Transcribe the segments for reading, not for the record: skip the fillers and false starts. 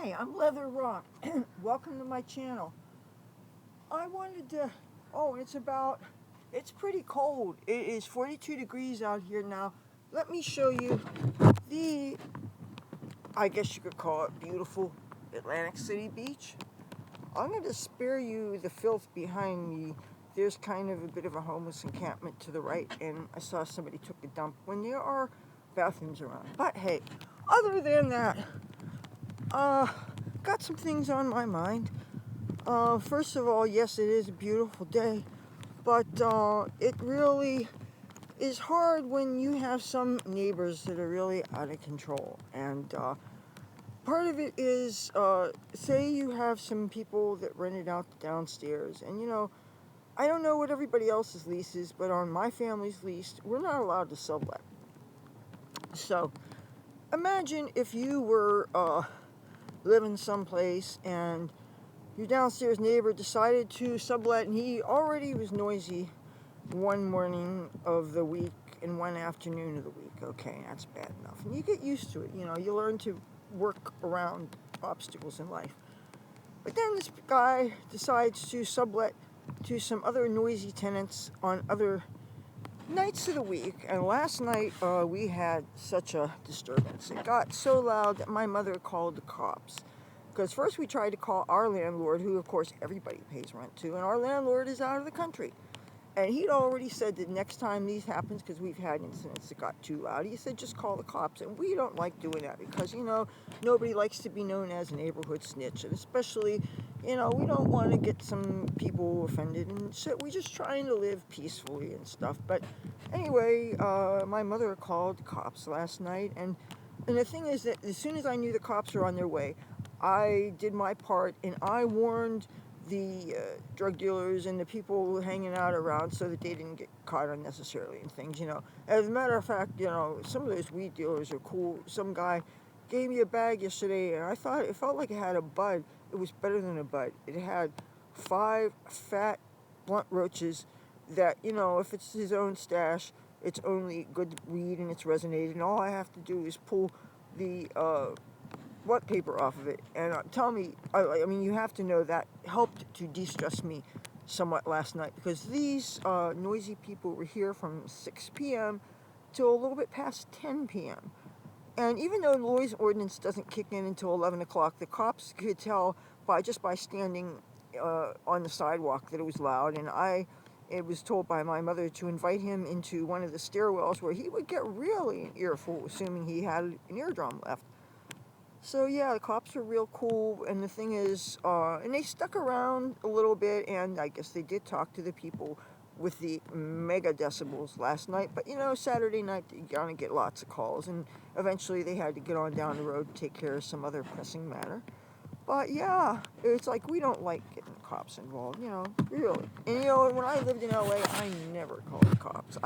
Hi, I'm Leathur Rokk. Welcome to my channel. I wanted to, it's pretty cold. It is 42 degrees out here now. Let me show you the, I guess you could call it beautiful Atlantic City beach. I'm going to spare you the filth behind me. There's kind of a bit of a homeless encampment to the right, and I saw somebody took a dump when there are bathrooms around. But hey, other than that, got some things on my mind. First of all, yes, it is a beautiful day, but it really is hard when you have some neighbors that are really out of control. And part of it is, say you have some people that rented out the downstairs, and I don't know what everybody else's lease is, but on my family's lease, we're not allowed to sublet. So imagine if you were living someplace and your downstairs neighbor decided to sublet, and he already was noisy one morning of the week and one afternoon of the week. Okay, that's bad enough. And you get used to it. You learn to work around obstacles in life. But then this guy decides to sublet to some other noisy tenants on other nights of the week. And last night we had such a disturbance. It got so loud that my mother called the cops. Because first we tried to call our landlord, who of course everybody pays rent to, and our landlord is out of the country. And he'd already said that next time these happens, because we've had incidents that got too loud, he said just call the cops. And we don't like doing that because, nobody likes to be known as a neighborhood snitch. And especially, we don't want to get some people offended. And so we're just trying to live peacefully and stuff. But anyway, my mother called the cops last night. And the thing is that as soon as I knew the cops were on their way, I did my part, and I warned the drug dealers and the people hanging out around so that they didn't get caught unnecessarily and things. As a matter of fact, some of those weed dealers are cool. Some guy gave me a bag yesterday, and I thought it felt like it had a bud. It was better than a bud. It had 5 fat blunt roaches that, if it's his own stash, it's only good weed and it's resonated, and all I have to do is pull the wet paper off of it. And tell me, I mean, you have to know that helped to de-stress me somewhat last night, because these noisy people were here from 6 p.m. till a little bit past 10 p.m. And even though noise ordinance doesn't kick in until 11 o'clock, the cops could tell by standing on the sidewalk that it was loud. And it was told by my mother to invite him into one of the stairwells where he would get really an earful, assuming he had an eardrum left. So yeah, the cops are real cool, and the thing is, and they stuck around a little bit, and I guess they did talk to the people with the mega decibels last night. But Saturday night you're gonna get lots of calls, and eventually they had to get on down the road and take care of some other pressing matter. But yeah, it's like we don't like getting the cops involved, really. And when I lived in LA, I never called the cops.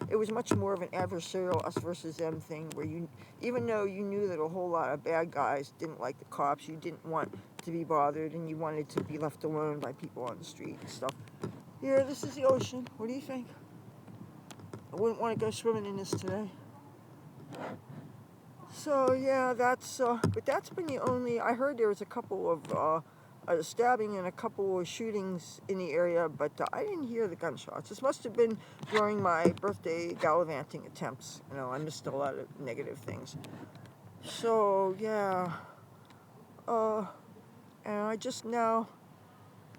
It was much more of an adversarial us versus them thing, where even though you knew that a whole lot of bad guys didn't like the cops, you didn't want to be bothered, and you wanted to be left alone by people on the street and stuff. Here, this is the ocean. What do you think? I wouldn't want to go swimming in this today. So yeah, but that's been the only. I heard there was a couple of a stabbing and a couple of shootings in the area, but I didn't hear the gunshots. This must have been during my birthday gallivanting attempts. I missed a lot of negative things. So yeah, and I just now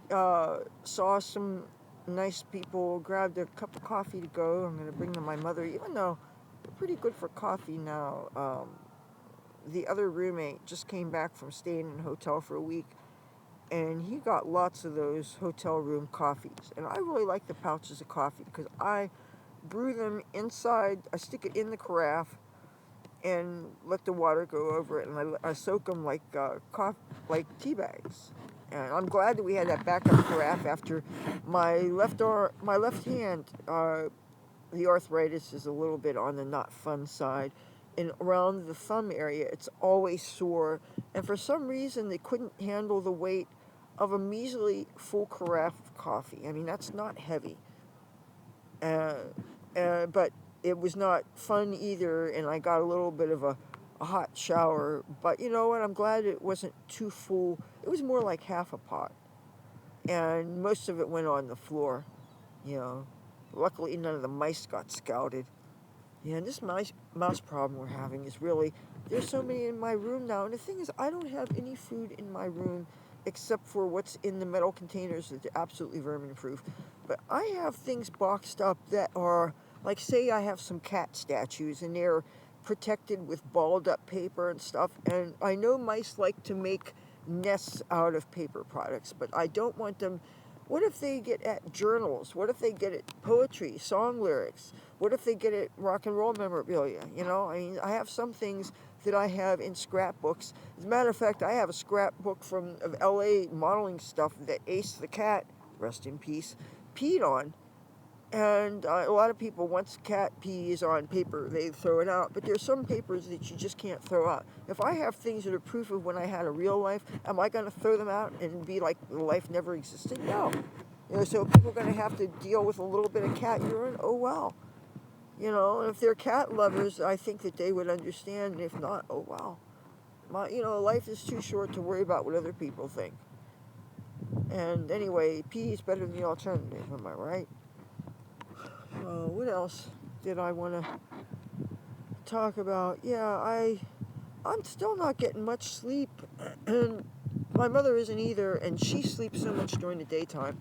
saw some nice people, grabbed a cup of coffee to go. I'm going to bring to my mother, even though they're pretty good for coffee now. The other roommate just came back from staying in a hotel for a week, and he got lots of those hotel room coffees. And I really like the pouches of coffee because I brew them inside. I stick it in the carafe and let the water go over it, and I soak them like tea bags. And I'm glad that we had that backup carafe after my left hand. The arthritis is a little bit on the not fun side. And around the thumb area, it's always sore. And for some reason, they couldn't handle the weight of a measly full carafe of coffee. I mean, that's not heavy. But it was not fun either, and I got a little bit of a a hot shower. But you know what? I'm glad it wasn't too full. It was more like half a pot, and most of it went on the floor. You know, luckily none of the mice got scouted. Yeah, and this mouse problem we're having is really, there's so many in my room now. And the thing is, I don't have any food in my room except for what's in the metal containers that are absolutely vermin proof. But I have things boxed up that are, like, say I have some cat statues and they're protected with balled up paper and stuff. And I know mice like to make nests out of paper products, but I don't want them. What if they get at journals? What if they get at poetry, song lyrics? What if they get at rock and roll memorabilia? You know, I mean, I have some things that I have in scrapbooks. As a matter of fact, I have a scrapbook of LA modeling stuff that Ace the cat, rest in peace, peed on. And a lot of people, once cat pee is on paper, they throw it out. But there's some papers that you just can't throw out. If I have things that are proof of when I had a real life, am I going to throw them out and be like life never existed? No. You know, so people are going to have to deal with a little bit of cat urine. Oh well. You know, and if they're cat lovers, I think that they would understand. And if not, oh well. Life is too short to worry about what other people think. And anyway, pee is better than the alternative. Am I right? What else did I want to talk about? Yeah, I'm still not getting much sleep, and my mother isn't either, and she sleeps so much during the daytime.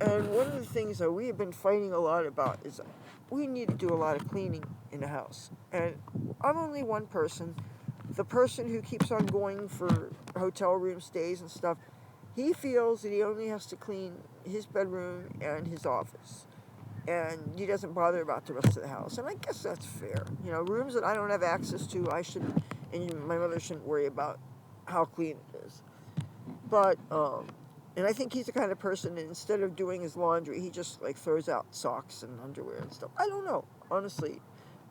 And one of the things that we have been fighting a lot about is we need to do a lot of cleaning in the house. And I'm only one person. The person who keeps on going for hotel room stays and stuff, he feels that he only has to clean his bedroom and his office. And he doesn't bother about the rest of the house. And I guess that's fair. You know, rooms that I don't have access to, and my mother shouldn't worry about how clean it is. But, and I think he's the kind of person that instead of doing his laundry, he just like throws out socks and underwear and stuff. I don't know. Honestly,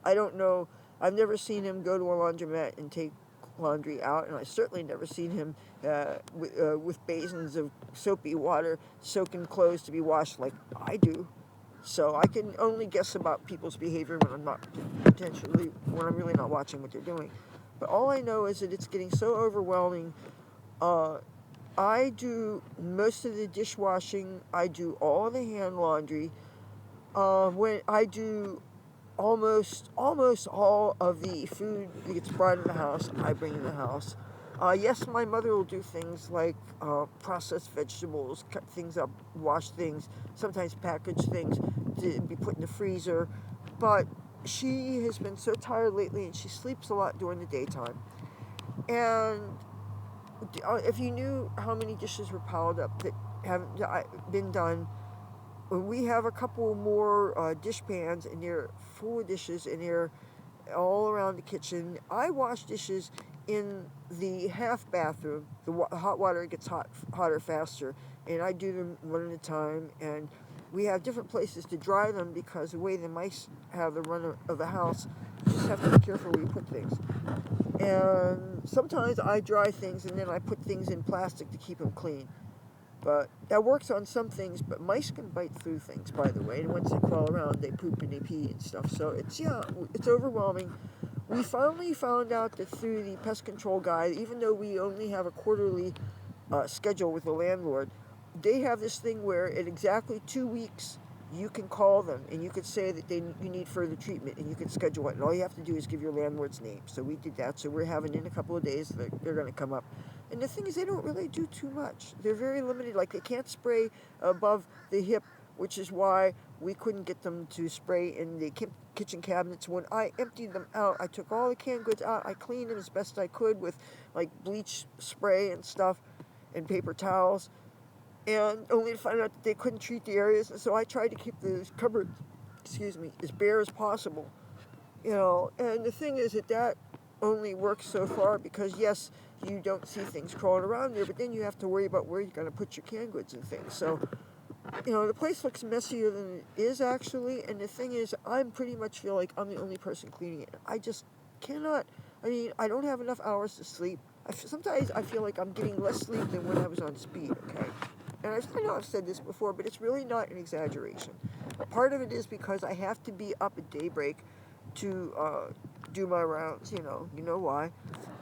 I don't know. I've never seen him go to a laundromat and take laundry out, and I certainly never seen him with basins of soapy water soaking clothes to be washed like I do. So I can only guess about people's behavior when I'm really not watching what they're doing. But all I know is that it's getting so overwhelming. I do most of the dishwashing. I do all the hand laundry. When I do almost all of the food that gets brought in the house, I bring in the house. Yes, my mother will do things like process vegetables, cut things up, wash things, sometimes package things to be put in the freezer. But she has been so tired lately, and she sleeps a lot during the daytime. And if you knew how many dishes were piled up that haven't been done, we have a couple more dish pans, and they're full of dishes, and they're all around the kitchen. I wash dishes in the half bathroom. The hot water gets hotter faster, and I do them one at a time. And we have different places to dry them because the way the mice have the run of the house, you just have to be careful where you put things. And sometimes I dry things and then I put things in plastic to keep them clean. But that works on some things, but mice can bite through things, by the way. And once they crawl around, they poop and they pee and stuff. So it's overwhelming. We finally found out that through the pest control guide, even though we only have a quarterly schedule with the landlord, they have this thing where at exactly 2 weeks, you can call them and you could say that you need further treatment, and you can schedule it. And all you have to do is give your landlord's name. So we did that. So we're having in a couple of days they're going to come up. And the thing is, they don't really do too much. They're very limited. Like, they can't spray above the hip, which is why we couldn't get them to spray in the kitchen cabinets. When I emptied them out, I took all the canned goods out. I cleaned them as best I could with, like, bleach spray and stuff and paper towels. And only to find out that they couldn't treat the areas. And so I tried to keep the cupboard, as bare as possible. You know, and the thing is that only works so far because, yes, you don't see things crawling around there, but then you have to worry about where you're going to put your canned goods and things. So, you know, the place looks messier than it is, actually. And the thing is, I pretty much feel like I'm the only person cleaning it. I just cannot. I mean, I don't have enough hours to sleep. Sometimes I feel like I'm getting less sleep than when I was on speed, okay? And I know I've said this before, but it's really not an exaggeration. Part of it is because I have to be up at daybreak to do my rounds, you know why.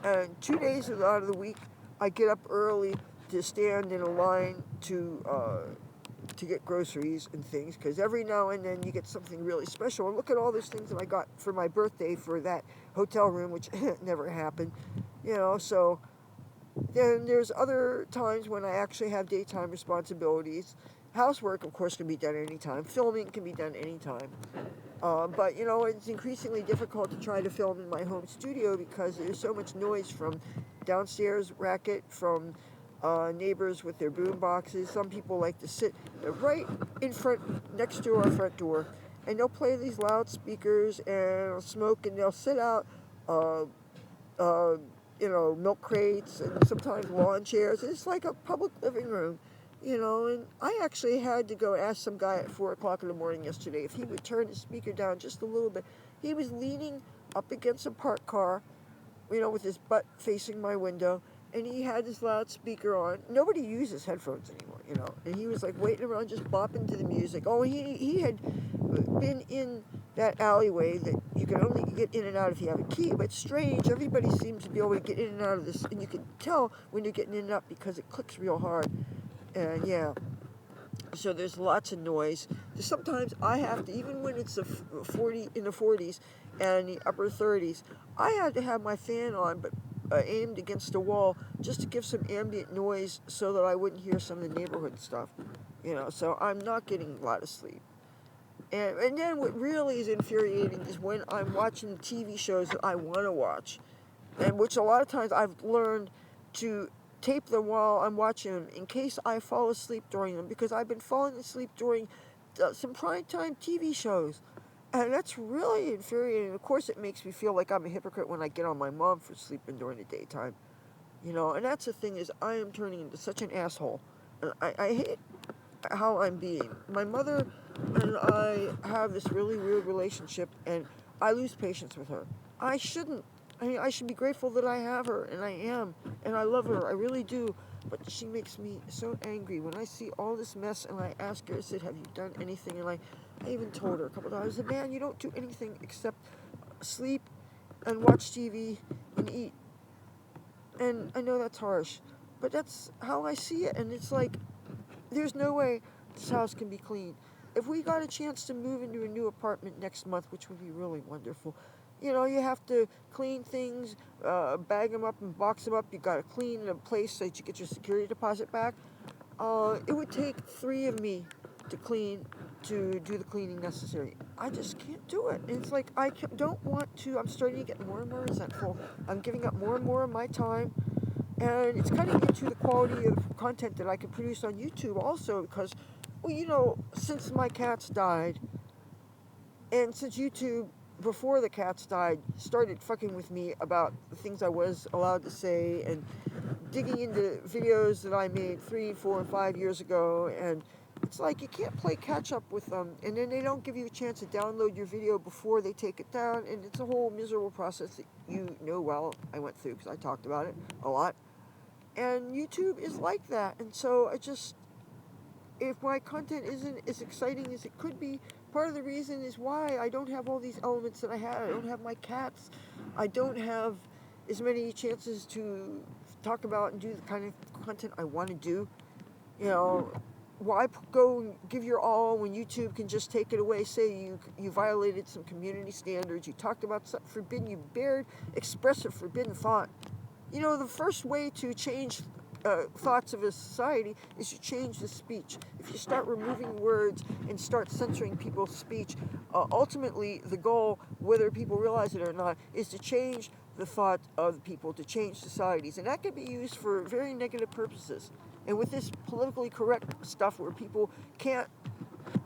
And 2 days out of the week, I get up early to stand in a line to get groceries and things, because every now and then you get something really special. And look at all those things that I got for my birthday for that hotel room, which never happened, so then there's other times when I actually have daytime responsibilities. Housework, of course, can be done anytime. Filming can be done anytime. But, it's increasingly difficult to try to film in my home studio because there's so much noise from downstairs racket, from neighbors with their boom boxes. Some people like to sit right in front, next to our front door, and they'll play these loudspeakers and smoke, and they'll sit out, uh, uh, milk crates and sometimes lawn chairs. It's like a public living room, and I actually had to go ask some guy at 4 o'clock in the morning yesterday if he would turn his speaker down just a little bit. He was leaning up against a parked car, with his butt facing my window, and he had his loudspeaker on. Nobody uses headphones anymore, and he was like waiting around just bopping to the music. Oh, he had been in that alleyway that you can only get in and out if you have a key, but strange, everybody seems to be able to get in and out of this, and you can tell when you're getting in and out because it clicks real hard. And yeah, so there's lots of noise. Sometimes I have to, even when it's in the 40s and the upper 30s, I had to have my fan on, but aimed against a wall just to give some ambient noise so that I wouldn't hear some of the neighborhood stuff. So I'm not getting a lot of sleep. And then what really is infuriating is when I'm watching TV shows that I want to watch, and which a lot of times I've learned to tape them while I'm watching them in case I fall asleep during them, because I've been falling asleep during some primetime TV shows. And that's really infuriating. Of course, it makes me feel like I'm a hypocrite when I get on my mom for sleeping during the daytime. And that's the thing, is I am turning into such an asshole. And I hate how I'm being. My mother and I have this really weird relationship, and I lose patience with her. I shouldn't. I should be grateful that I have her, and I am, and I love her, I really do. But she makes me so angry when I see all this mess, and I ask her, I said, have you done anything? And I even told her a couple times, I said, man, you don't do anything except sleep and watch TV and eat. And I know that's harsh, but that's how I see it. And it's like, there's no way this house can be clean. If we got a chance to move into a new apartment next month, which would be really wonderful, you have to clean things, bag them up and box them up. You got to clean a place so that you get your security deposit back. It would take 3 of me to do the cleaning necessary. I just can't do it. And it's like, don't want to. I'm starting to get more and more resentful. I'm giving up more and more of my time. And it's cutting into the quality of content that I can produce on YouTube also, because, since my cats died, and since YouTube, before the cats died, started fucking with me about the things I was allowed to say, and digging into videos that I made 3, 4, and 5 years ago, and it's like you can't play catch up with them, and then they don't give you a chance to download your video before they take it down, and it's a whole miserable process that well I went through, because I talked about it a lot. And YouTube is like that, and so if my content isn't as exciting as it could be, part of the reason is why I don't have all these elements that I had. I don't have my cats. I don't have as many chances to talk about and do the kind of content I want to do. Why go and give your all when YouTube can just take it away? Say you violated some community standards, you talked about something forbidden, you bared expressive forbidden thought. The first way to change thoughts of a society is to change the speech. If you start removing words and start censoring people's speech, ultimately the goal, whether people realize it or not, is to change the thought of the people, to change societies. And that can be used for very negative purposes. And with this politically correct stuff where people can't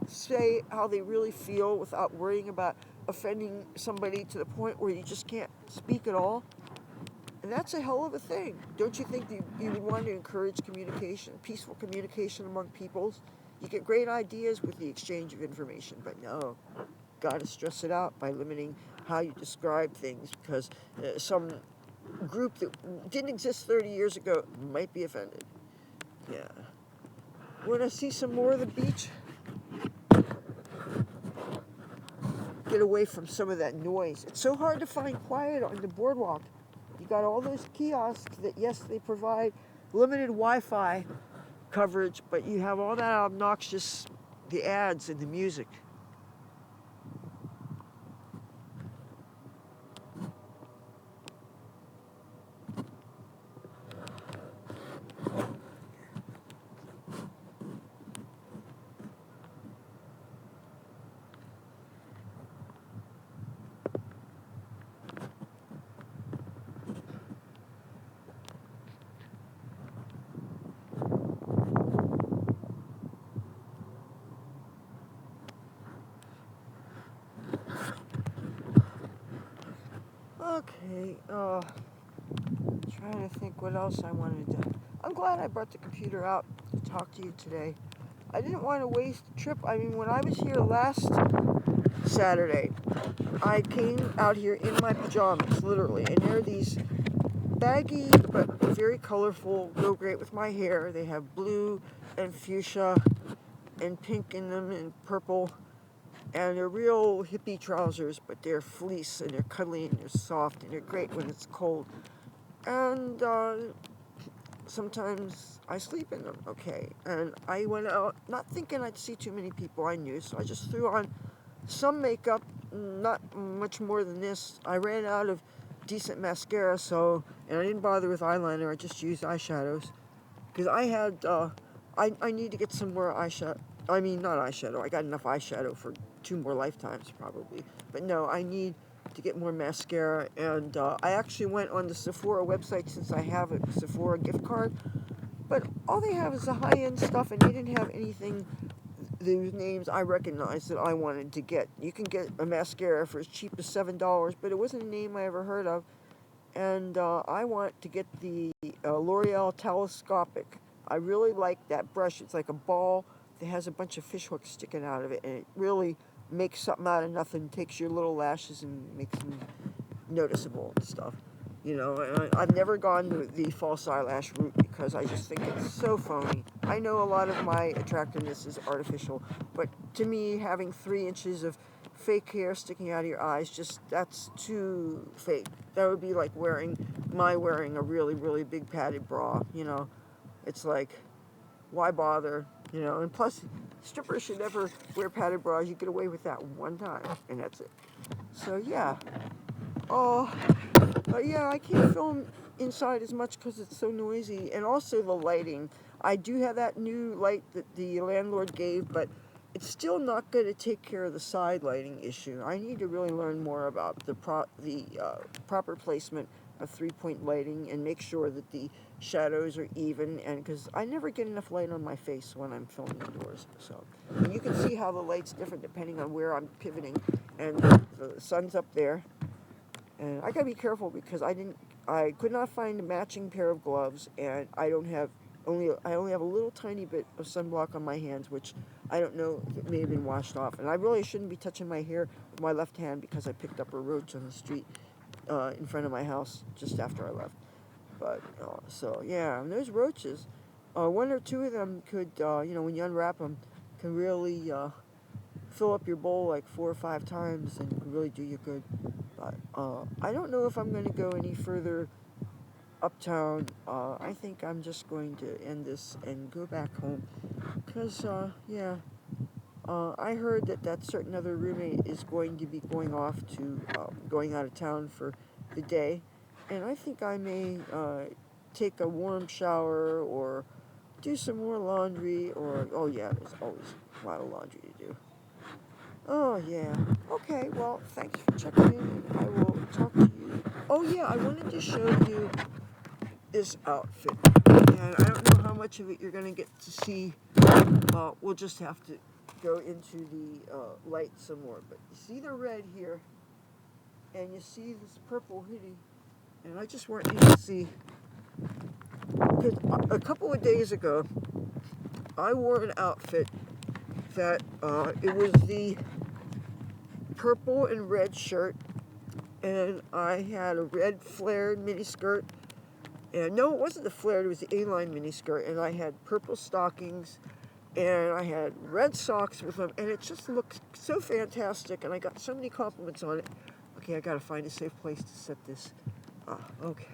say how they really feel without worrying about offending somebody to the point where you just can't speak at all, and that's a hell of a thing. Don't you think you would want to encourage communication, peaceful communication among peoples? You get great ideas with the exchange of information, but no, got to stress it out by limiting how you describe things, because some group that didn't exist 30 years ago might be offended. Yeah. Want to see some more of the beach? Get get away from some of that noise. It's so hard to find quiet on the boardwalk. You got all those kiosks that, yes, they provide limited Wi-Fi coverage, but you have all that obnoxious, the ads and the music. Okay, trying to think what else I wanted to. I'm glad I brought the computer out to talk to you today. I didn't want to waste the trip. I mean, when I was here last Saturday, I came out here in my pajamas, literally, and there are these baggy but very colorful, go great with my hair. They have blue and fuchsia and pink in them and purple. And they're real hippie trousers, but they're fleece and they're cuddly and they're soft and they're great when it's cold. And sometimes I sleep in them, okay. And I went out not thinking I'd see too many people I knew, so I just threw on some makeup, not much more than this. I ran out of decent mascara, and I didn't bother with eyeliner. I just used eyeshadows because I need to get some more eyeshadow. I mean, not eyeshadow. I got enough eyeshadow for 2 more lifetimes probably. But no, I need to get more mascara. And I actually went on the Sephora website since I have a Sephora gift card. But all they have is the high-end stuff, and they didn't have anything, those names I recognized that I wanted to get. You can get a mascara for as cheap as $7, but it wasn't a name I ever heard of. And I want to get the L'Oreal Telescopic. I really like that brush. It's like a ball that has a bunch of fish hooks sticking out of it, and it really makes something out of nothing, takes your little lashes and makes them noticeable and stuff. You know, and I've never gone the false eyelash route because I just think it's so phony. I know a lot of my attractiveness is artificial, but to me, having 3 inches of fake hair sticking out of your eyes, that's too fake. That would be like wearing a really, really big padded bra, you know. It's like, why bother? You know, and plus, strippers should never wear padded bras. You get away with that one time, and that's it. So, yeah. Yeah, I can't film inside as much because it's so noisy, and also the lighting. I do have that new light that the landlord gave, but it's still not going to take care of the side lighting issue. I need to really learn more about the proper placement of 3-point lighting and make sure that the shadows are even, and because I never get enough light on my face when I'm filming indoors. So, and you can see how the light's different depending on where I'm pivoting, and the sun's up there. And I gotta be careful because I could not find a matching pair of gloves, and I only have a little tiny bit of sunblock on my hands, which I don't know if it may have been washed off. And I really shouldn't be touching my hair with my left hand because I picked up a roach on the street in front of my house just after I left. But so yeah, and those roaches, 1 or 2 of them could, when you unwrap them, can really fill up your bowl like 4 or 5 times and really do you good. But I don't know if I'm going to go any further uptown. I think I'm just going to end this and go back home. Because, I heard that certain other roommate is going to be going off to, going out of town for the day. And I think I may take a warm shower or do some more laundry or, oh yeah, there's always a lot of laundry to do. Oh, yeah. Okay, well, thanks for checking in, and I will talk to you. Oh, yeah, I wanted to show you this outfit. And I don't know how much of it you're going to get to see. We'll just have to go into the light some more. But you see the red here, and you see this purple hoodie. And I just want you to see, because a couple of days ago, I wore an outfit that it was the purple and red shirt, and I had a red flared miniskirt, and no, it wasn't the flared, it was the A-line miniskirt, and I had purple stockings and I had red socks with them, and it just looked so fantastic, and I got so many compliments on it. Okay, I gotta find a safe place to set this. Okay.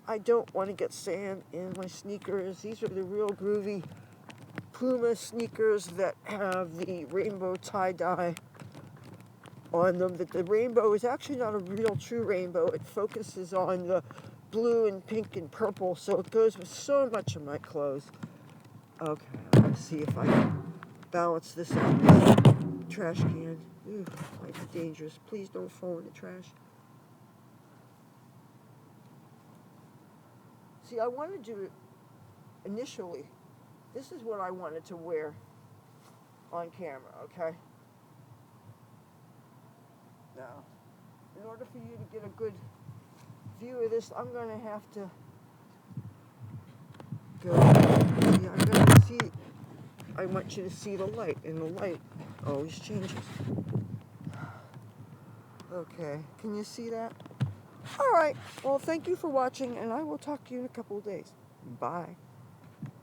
I don't want to get sand in my sneakers. These are the real groovy Puma sneakers that have the rainbow tie-dye on them. That the rainbow is actually not a real true rainbow. It focuses on the blue and pink and purple, so it goes with so much of my clothes. Okay, let's see if I can balance this on this trash can. Ooh, might be dangerous. Please don't fall in the trash. See, I wanted to initially, this is what I wanted to wear on camera, okay? Now, in order for you to get a good view of this, I'm going to have to go, see, I'm going to see, I want you to see the light, and the light always changes. Okay, can you see that? All right, well, thank you for watching, and I will talk to you in a couple of days. Bye.